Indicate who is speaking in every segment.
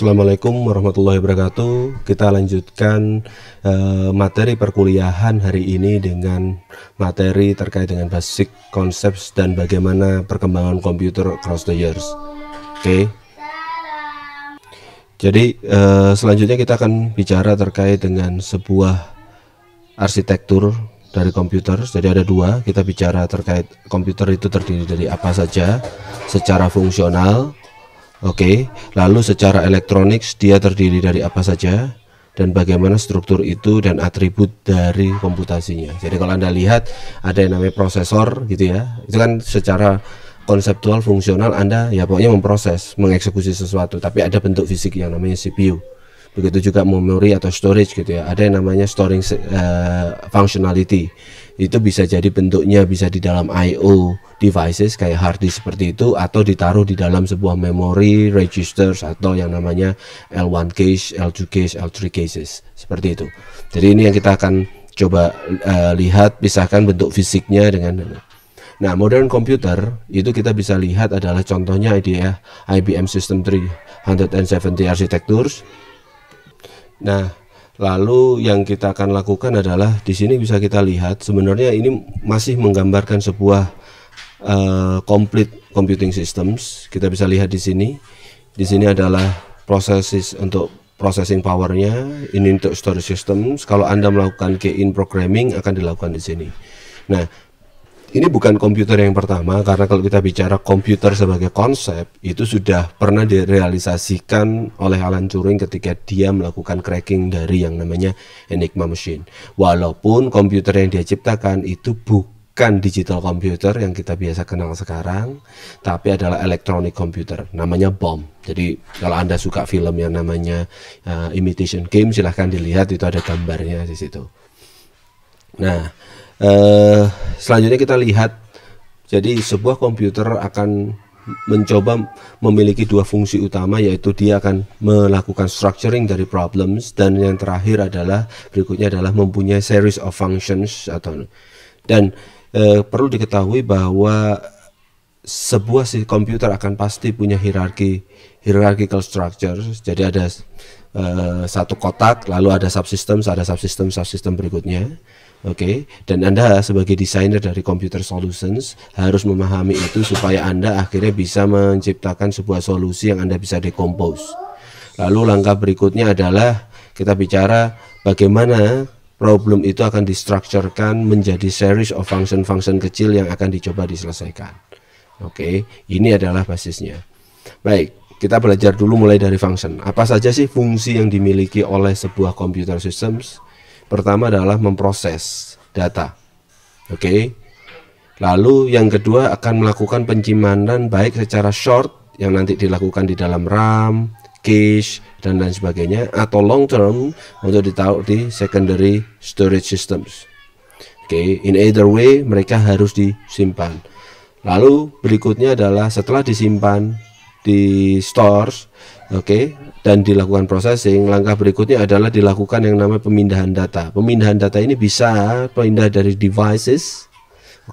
Speaker 1: Assalamualaikum warahmatullahi wabarakatuh. Kita lanjutkan materi perkuliahan hari ini dengan materi terkait dengan basic concepts dan bagaimana perkembangan komputer across the years. Oke. Jadi selanjutnya kita akan bicara terkait dengan sebuah arsitektur dari komputer. Jadi ada dua, kita bicara terkait komputer itu terdiri dari apa saja secara fungsional. Oke, lalu secara elektronik dia terdiri dari apa saja dan bagaimana struktur itu dan atribut dari komputasinya. Jadi kalau Anda lihat ada yang namanya prosesor gitu ya, itu kan secara konseptual fungsional Anda ya pokoknya memproses, mengeksekusi sesuatu, tapi ada bentuk fisik yang namanya CPU. Begitu juga memori atau storage gitu ya, ada yang namanya storing functionality. Itu bisa jadi bentuknya bisa di dalam I/O devices kayak hard disk seperti itu, atau ditaruh di dalam sebuah memory registers atau yang namanya L1 cache, L2 cache, L3 cases seperti itu. Jadi ini yang kita akan coba lihat, pisahkan bentuk fisiknya dengan. Nah, modern computer itu kita bisa lihat adalah contohnya IBM System 370 architectures. Nah, lalu yang kita akan lakukan adalah di sini bisa kita lihat sebenarnya ini masih menggambarkan sebuah complete computing systems. Kita bisa lihat di sini. Di sini adalah proses untuk processing powernya, ini untuk storage systems. Kalau Anda melakukan key-in programming akan dilakukan di sini. Nah, ini bukan komputer yang pertama, karena kalau kita bicara komputer sebagai konsep itu sudah pernah direalisasikan oleh Alan Turing ketika dia melakukan cracking dari yang namanya Enigma machine. Walaupun komputer yang dia ciptakan itu bukan digital computer yang kita biasa kenal sekarang, tapi adalah electronic computer, namanya BOM. Jadi kalau Anda suka film yang namanya Imitation Game, silahkan dilihat, itu ada gambarnya di situ. Nah, selanjutnya kita lihat, jadi sebuah komputer akan mencoba memiliki dua fungsi utama, yaitu dia akan melakukan structuring dari problems, dan yang terakhir adalah berikutnya adalah mempunyai series of functions dan perlu diketahui bahwa sebuah komputer akan pasti punya hierarchical structures. Jadi ada satu kotak, lalu ada subsystem berikutnya. Oke, dan Anda sebagai desainer dari computer solutions harus memahami itu supaya Anda akhirnya bisa menciptakan sebuah solusi yang Anda bisa decompose. Lalu langkah berikutnya adalah kita bicara bagaimana problem itu akan distrukturkan menjadi series of function-function kecil yang akan dicoba diselesaikan. Oke, ini adalah basisnya. Baik, kita belajar dulu mulai dari function. Apa saja sih fungsi yang dimiliki oleh sebuah computer systems? Pertama adalah memproses data. Oke. Lalu yang kedua akan melakukan penyimpanan baik secara short yang nanti dilakukan di dalam RAM, cache dan lain sebagainya, atau long term untuk ditaruh di secondary storage systems. Oke, in either way mereka harus disimpan. Lalu berikutnya adalah setelah disimpan di stores, oke, dan dilakukan processing, langkah berikutnya adalah dilakukan yang namanya pemindahan data. Pemindahan data ini bisa pindah dari devices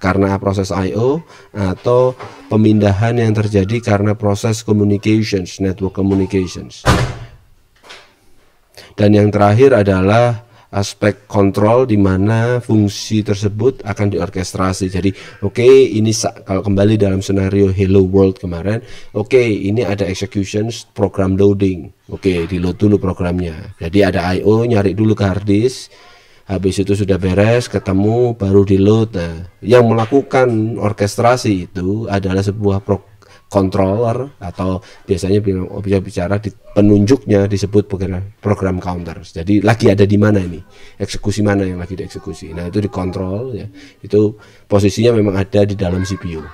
Speaker 1: karena proses I/O, atau pemindahan yang terjadi karena proses communications, network communications. Dan yang terakhir adalah aspek kontrol, di mana fungsi tersebut akan diorkestrasi. Jadi oke, ini kalau kembali dalam senario Hello World kemarin, oke, ini ada executions, program loading. Oke, di load dulu programnya. Jadi ada I/O, nyari dulu ke hard disk. Habis itu sudah beres, ketemu, baru di load. Nah, yang melakukan orkestrasi itu adalah sebuah controller, atau biasanya bicara di penunjuknya disebut program counter. Jadi lagi ada di mana ini, eksekusi mana yang lagi dieksekusi. Nah, itu dikontrol ya. Itu posisinya memang ada di dalam CPU.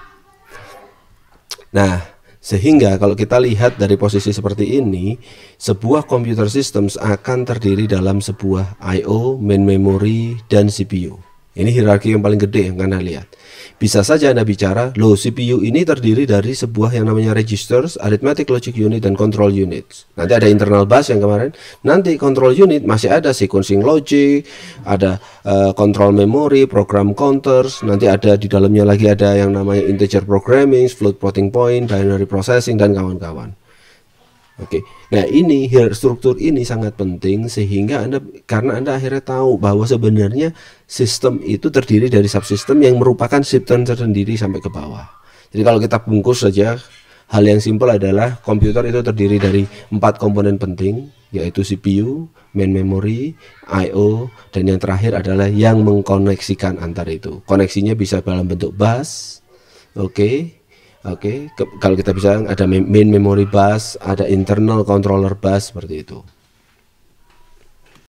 Speaker 1: Nah, sehingga kalau kita lihat dari posisi seperti ini, sebuah computer systems akan terdiri dalam sebuah I/O, main memory, dan CPU. Ini hierarki yang paling gede yang Anda lihat. Bisa saja Anda bicara, loh, CPU ini terdiri dari sebuah yang namanya registers, arithmetic logic unit, dan control units. Nanti ada internal bus yang kemarin. Nanti control unit masih ada sequencing logic, ada control memory, program counters. Nanti ada di dalamnya lagi ada yang namanya integer programming, float floating point, binary processing, dan kawan-kawan. Oke. Nah, ini struktur ini sangat penting sehingga karena Anda akhirnya tahu bahwa sebenarnya sistem itu terdiri dari subsistem yang merupakan sistem tersendiri sampai ke bawah. Jadi kalau kita bungkus saja, hal yang simpel adalah komputer itu terdiri dari 4 komponen penting, yaitu CPU, main memory, I/O, dan yang terakhir adalah yang mengkoneksikan antar itu. Koneksinya bisa dalam bentuk bus. Kalau kita bisa ada main memory bus, ada internal controller bus, seperti itu.